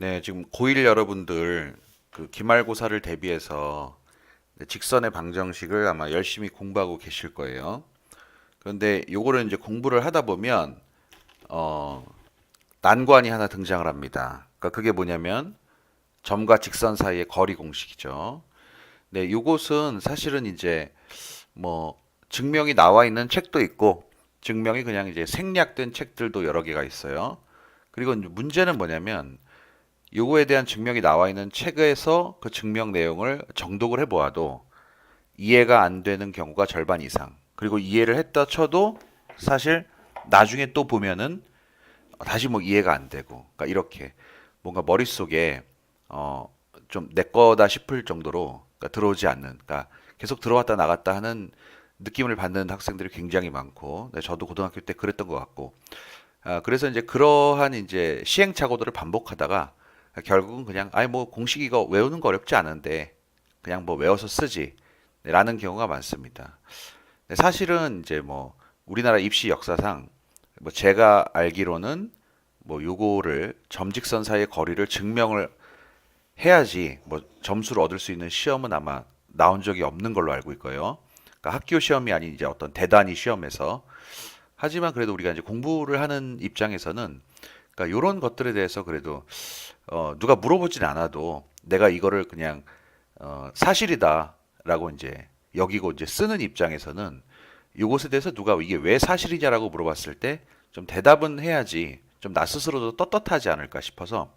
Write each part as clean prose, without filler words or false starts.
네, 지금 고1 여러분들 그 기말고사를 대비해서 직선의 방정식을 아마 열심히 공부하고 계실 거예요. 그런데 요거를 이제 공부를 하다 보면 어, 난관이 하나 등장을 합니다. 그러니까 그게 뭐냐면 점과 직선 사이의 거리 공식이죠. 네, 요것은 사실은 이제 뭐 증명이 나와 있는 책도 있고 증명이 그냥 이제 생략된 책들도 여러 개가 있어요. 그리고 이제 문제는 뭐냐면 요거에 대한 증명이 나와 있는 책에서 그 증명 내용을 정독을 해보아도 이해가 안 되는 경우가 절반 이상. 그리고 이해를 했다 쳐도 사실 나중에 또 보면은 다시 뭐 이해가 안 되고. 그러니까 이렇게 뭔가 머릿속에 좀 내 거다 싶을 정도로 그러니까 들어오지 않는. 그러니까 계속 들어왔다 나갔다 하는 느낌을 받는 학생들이 굉장히 많고, 네, 저도 고등학교 때 그랬던 것 같고, 그래서 이제 그러한 이제 시행착오들을 반복하다가 결국은 그냥 아니 뭐 공식 이거 외우는 거 어렵지 않은데 그냥 뭐 외워서 쓰지 라는 경우가 많습니다. 근데 사실은 이제 뭐 우리나라 입시 역사상 뭐 제가 알기로는 뭐 요거를 점직선 사이의 거리를 증명을 해야지 뭐 점수를 얻을 수 있는 시험은 아마 나온 적이 없는 걸로 알고 있고요. 그러니까 학교 시험이 아닌 이제 어떤 대단위 시험에서 하지만 그래도 우리가 이제 공부를 하는 입장에서는 그러니까 이런 것들에 대해서 그래도 누가 물어보진 않아도 내가 이거를 그냥 사실이다라고 이제 여기고 이제 쓰는 입장에서는 이것에 대해서 누가 이게 왜 사실이냐라고 물어봤을 때 좀 대답은 해야지 좀 나 스스로도 떳떳하지 않을까 싶어서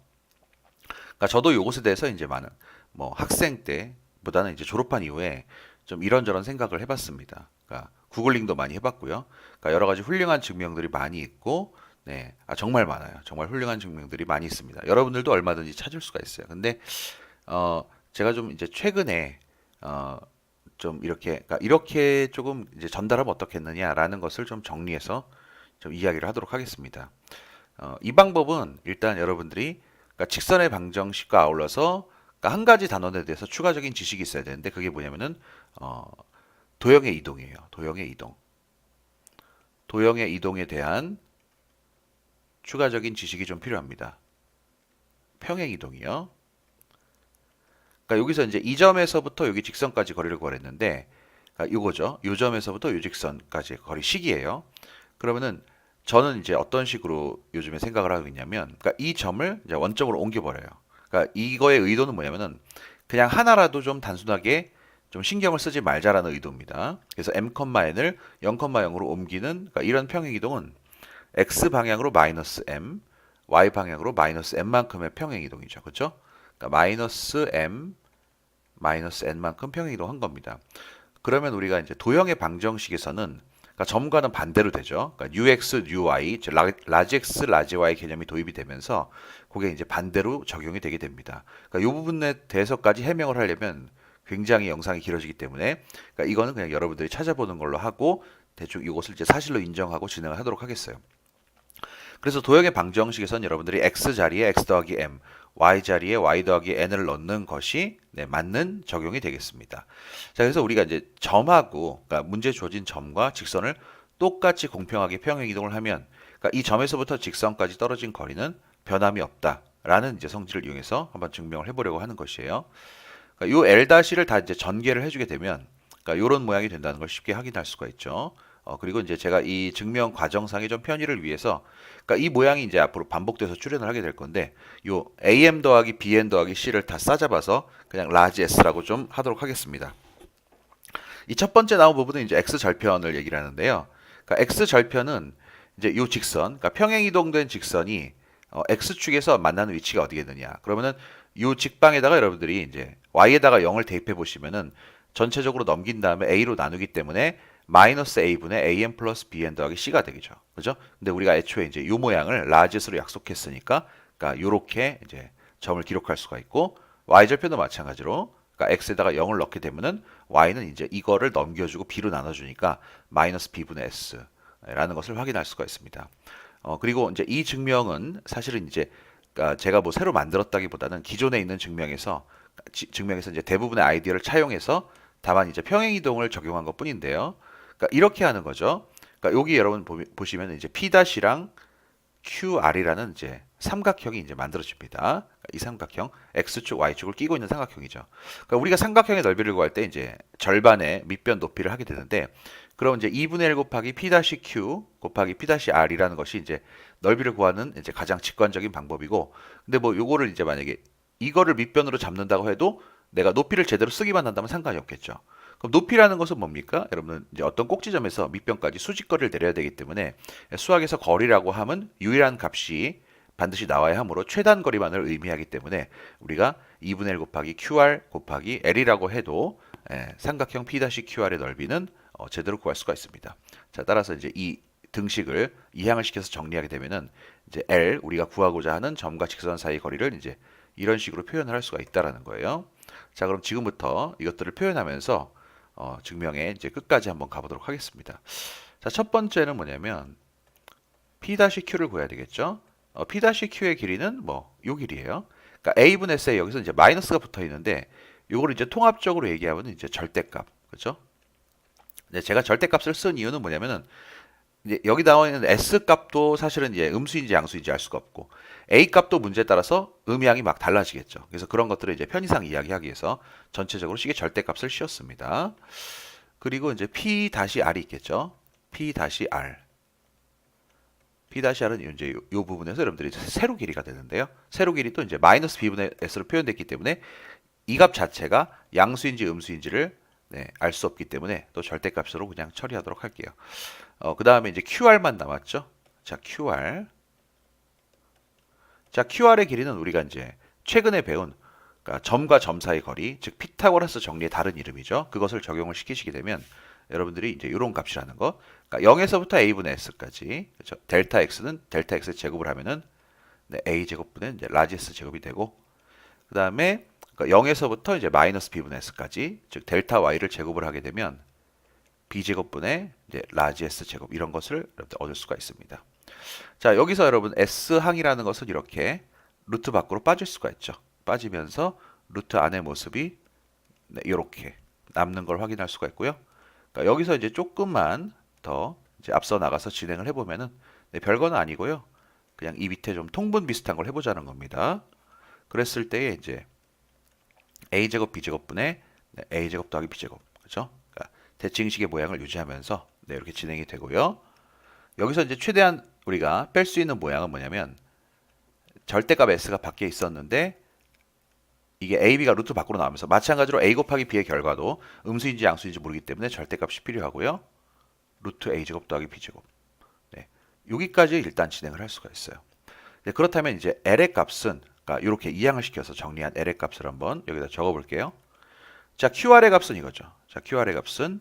그러니까 저도 이것에 대해서 이제 많은 뭐 학생 때보다는 이제 졸업한 이후에 좀 이런저런 생각을 해봤습니다. 그러니까 구글링도 많이 해봤고요. 그러니까 여러 가지 훌륭한 증명들이 많이 있고, 네, 정말 많아요. 정말 훌륭한 증명들이 많이 있습니다. 여러분들도 얼마든지 찾을 수가 있어요. 근데 제가 좀 이제 최근에 어, 좀 이렇게 그러니까 이렇게 조금 이제 전달하면 어떻겠느냐라는 것을 좀 정리해서 좀 이야기를 하도록 하겠습니다. 이 방법은 일단 여러분들이 그러니까 직선의 방정식과 아울러서 그러니까 한 가지 단원에 대해서 추가적인 지식이 있어야 되는데 그게 뭐냐면은 어, 도형의 이동이에요. 도형의 이동. 도형의 이동에 대한 추가적인 지식이 좀 필요합니다. 평행 이동이요. 그러니까 여기서 이제 이 점에서부터 여기 직선까지 거리를 구하랬는데 그러니까 요거죠. 요 점에서부터 요 직선까지 거리 식이에요. 그러면은 저는 이제 어떤 식으로 요즘에 생각을 하고 있냐면, 그러니까 이 점을 이제 원점으로 옮겨버려요. 그러니까 이거의 의도는 뭐냐면은 그냥 하나라도 좀 단순하게 좀 신경을 쓰지 말자라는 의도입니다. 그래서 m,n을 0,0으로 옮기는 그러니까 이런 평행 이동은 x 방향으로 마이너스 m, y 방향으로 마이너스 m만큼의 평행 이동이죠. 그렇죠? 그러니까 마이너스 m, 마이너스 n만큼 평행 이동한 겁니다. 그러면 우리가 이제 도형의 방정식에서는 그러니까 점과는 반대로 되죠. 그러니까 UX, UY, 라지 X, 라지 Y 개념이 도입이 되면서 그게 이제 반대로 적용이 되게 됩니다. 그러니까 이 부분에 대해서까지 해명을 하려면 굉장히 영상이 길어지기 때문에 그러니까 이거는 그냥 여러분들이 찾아보는 걸로 하고 대충 이것을 이제 사실로 인정하고 진행을 하도록 하겠어요. 그래서 도형의 방정식에서는 여러분들이 x 자리에 x 더하기 m, y 자리에 y 더하기 n을 넣는 것이 네, 맞는 적용이 되겠습니다. 자, 그래서 우리가 이제 점하고 그러니까 문제 주어진 점과 직선을 똑같이 공평하게 평행 이동을 하면 그러니까 이 점에서부터 직선까지 떨어진 거리는 변함이 없다라는 이제 성질을 이용해서 한번 증명을 해보려고 하는 것이에요. 그러니까 요 L-를 다 이제 전개를 해주게 되면 그러니까 이런 모양이 된다는 걸 쉽게 확인할 수가 있죠. 그리고 이제 제가 이 증명 과정상의 좀 편의를 위해서 그러니까 이 모양이 이제 앞으로 반복돼서 출현을 하게 될 건데 요 AM 더하기 BN 더하기 C를 다 싸잡아서 그냥 라지 S라고 좀 하도록 하겠습니다. 이 첫 번째 나온 부분은 이제 X 절편을 얘기를 하는데요. 그러니까 X 절편은 이제 요 직선, 그러니까 평행 이동된 직선이 X축에서 만나는 위치가 어디겠느냐. 그러면은 요 직방에다가 여러분들이 이제 Y에다가 0을 대입해 보시면은 전체적으로 넘긴 다음에 A로 나누기 때문에 마이너스 A분의 AM 플러스 BN 더하기 C가 되겠죠. 그죠? 근데 우리가 애초에 이제 요 모양을 라지스로 약속했으니까 그러니까 요렇게 이제 점을 기록할 수가 있고 Y절편도 마찬가지로 그러니까 X에다가 0을 넣게 되면은 Y는 이제 이거를 넘겨주고 B로 나눠주니까 마이너스 B분의 S라는 것을 확인할 수가 있습니다. 그리고 이제 이 증명은 사실은 이제 그러니까 제가 뭐 새로 만들었다기보다는 기존에 있는 증명에서 이제 대부분의 아이디어를 차용해서 다만 이제 평행 이동을 적용한 것뿐인데요. 그러니까 이렇게 하는 거죠. 그러니까 여기 여러분 보시면 이제 P-랑 QR이라는 이제 삼각형이 이제 만들어집니다. 이 삼각형, x축, y축을 끼고 있는 삼각형이죠. 그러니까 우리가 삼각형의 넓이를 구할 때 이제 절반의 밑변 높이를 하게 되는데, 그럼 이제 2분의 1 곱하기 p-q 곱하기 p-r이라는 것이 이제 넓이를 구하는 이제 가장 직관적인 방법이고, 근데 뭐 요거를 이제 만약에 이거를 밑변으로 잡는다고 해도 내가 높이를 제대로 쓰기만 한다면 상관이 없겠죠. 그럼 높이라는 것은 뭡니까? 여러분 이제 어떤 꼭지점에서 밑변까지 수직거리를 내려야 되기 때문에 수학에서 거리라고 하면 유일한 값이 반드시 나와야 하므로 최단 거리만을 의미하기 때문에 우리가 2분의 1 곱하기 QR 곱하기 L이라고 해도 삼각형 P-QR의 넓이는 제대로 구할 수가 있습니다. 자, 따라서 이제 이 등식을 이항을 시켜서 정리하게 되면은 이제 L 우리가 구하고자 하는 점과 직선 사이 거리를 이제 이런 식으로 표현을 할 수가 있다라는 거예요. 자, 그럼 지금부터 이것들을 표현하면서 증명에 이제 끝까지 한번 가보도록 하겠습니다. 자, 첫 번째는 뭐냐면 P-Q를 구해야 되겠죠. P-Q의 길이는 뭐 요 길이에요. 그러니까 A분의 S 여기서 이제 마이너스가 붙어 있는데 요거를 이제 통합적으로 얘기하면 이제 절대값, 그렇죠? 네, 제가 절대값을 쓴 이유는 뭐냐면은 이제 여기 나와 있는 S 값도 사실은 이제 음수인지 양수인지 알 수가 없고 A 값도 문제에 따라서 음양이 막 달라지겠죠. 그래서 그런 것들을 이제 편의상 이야기하기 위해서 전체적으로 식의 절대값을 씌웠습니다. 그리고 이제 P-R이 있겠죠. P-R. P-R은 이제 요 부분에서 여러분들이 세로 길이가 되는데요. 세로 길이도 이제 마이너스 B분의 S로 표현됐기 때문에 이 값 자체가 양수인지 음수인지를 알 수 없기 때문에 또 절대값으로 그냥 처리하도록 할게요. 그 다음에 이제 QR만 남았죠. 자, QR. 자, QR의 길이는 우리가 이제 최근에 배운 그러니까 점과 점 사이 거리, 즉 피타고라스 정리의 다른 이름이죠. 그것을 적용을 시키시게 되면 여러분들이 이제 이런 값이라는 거. 그러니까 0에서부터 a분의 s까지. 그렇죠? 델타 x는 델타 x 제곱을 하면은 a 제곱분의 이제 라지 s 제곱이 되고 그다음에 그러니까 0에서부터 이제 마이너스 b분의 s까지, 즉 델타 y를 제곱을 하게 되면 b제곱분의 이제 라지 s 제곱 이런 것을 얻을 수가 있습니다. 자, 여기서 여러분 S항이라는 것은 이렇게 루트 밖으로 빠질 수가 있죠. 빠지면서 루트 안의 모습이 이렇게 남는 걸 확인할 수가 있고요. 그러니까 여기서 이제 조금만 더 이제 앞서 나가서 진행을 해보면은 별거는 아니고요. 그냥 이 밑에 좀 통분 비슷한 걸 해보자는 겁니다. 그랬을 때에 이제 a제곱 b제곱분의 a제곱 더하기 b제곱, 그렇죠? 그러니까 대칭식의 모양을 유지하면서 이렇게 진행이 되고요. 여기서 이제 최대한 우리가 뺄 수 있는 모양은 뭐냐면 절대값 s가 밖에 있었는데 이게 a, b가 루트 밖으로 나오면서 마찬가지로 a 곱하기 b의 결과도 음수인지 양수인지 모르기 때문에 절대값이 필요하고요. 루트 a제곱 더하기 b제곱. 네, 여기까지 일단 진행을 할 수가 있어요. 네, 그렇다면 이제 l의 값은 그러니까 이렇게 이항을 시켜서 정리한 l의 값을 한번 여기다 적어볼게요. 자, qr의 값은 이거죠. 자, qr의 값은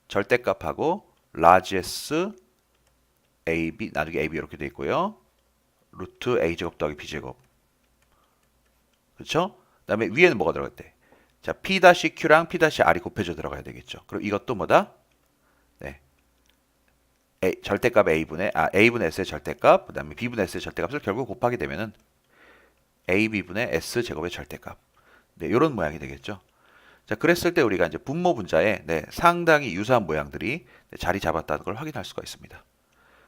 절대값하고 라지 s ab 나중에 ab 이렇게 돼 있고요. 루트 a제곱 더하기 b제곱. 그렇죠? 그다음에 위에는 뭐가 들어갔대? 자, P-Q랑 P-R이 곱해져 들어가야 되겠죠. 그럼 이것도 뭐다? 네. 절대값 A분의 S의 절대값, 그다음에 B분의 S의 절대값을 결국 곱하게 되면은 AB분의 S 제곱의 절대값. 네, 이런 모양이 되겠죠. 자, 그랬을 때 우리가 이제 분모 분자에 상당히 유사한 모양들이 자리 잡았다는 걸 확인할 수가 있습니다.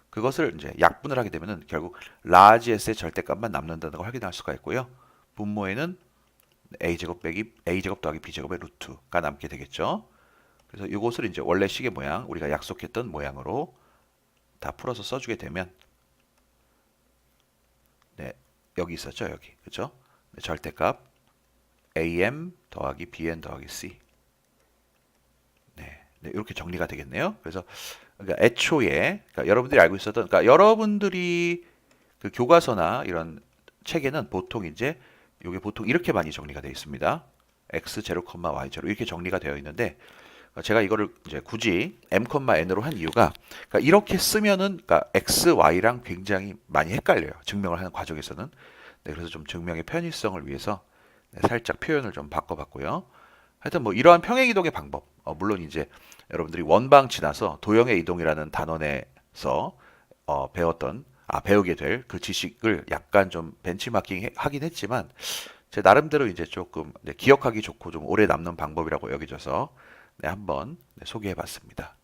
그것을 이제 약분을 하게 되면은 결국 라지 S의 절대값만 남는다는 걸 확인할 수가 있고요. 분모에는 a제곱 빼기 a제곱 더하기 b제곱의 루트가 남게 되겠죠. 그래서 이것을 이제 원래 식의 모양, 우리가 약속했던 모양으로 다 풀어서 써주게 되면 여기 있었죠, 여기. 그렇죠? 절대값 am 더하기 bn 더하기 c. 이렇게 정리가 되겠네요. 그래서 그러니까 애초에 그러니까 여러분들이 알고 있었던 그러니까 여러분들이 그 교과서나 이런 책에는 보통 이제 이게 보통 이렇게 많이 정리가 되어 있습니다. x0, y0 이렇게 정리가 되어 있는데 제가 이거를 이제 굳이 m, n으로 한 이유가 그러니까 이렇게 쓰면은 그러니까 x, y랑 굉장히 많이 헷갈려요. 증명을 하는 과정에서는. 그래서 좀 증명의 편의성을 위해서 살짝 표현을 좀 바꿔봤고요. 하여튼 뭐 이러한 평행 이동의 방법, 물론 이제 여러분들이 원방 지나서 도형의 이동이라는 단원에서 배우게 될 그 지식을 약간 좀 벤치마킹 하긴 했지만 제 나름대로 이제 조금 기억하기 좋고 좀 오래 남는 방법이라고 여겨져서 한번 소개해봤습니다.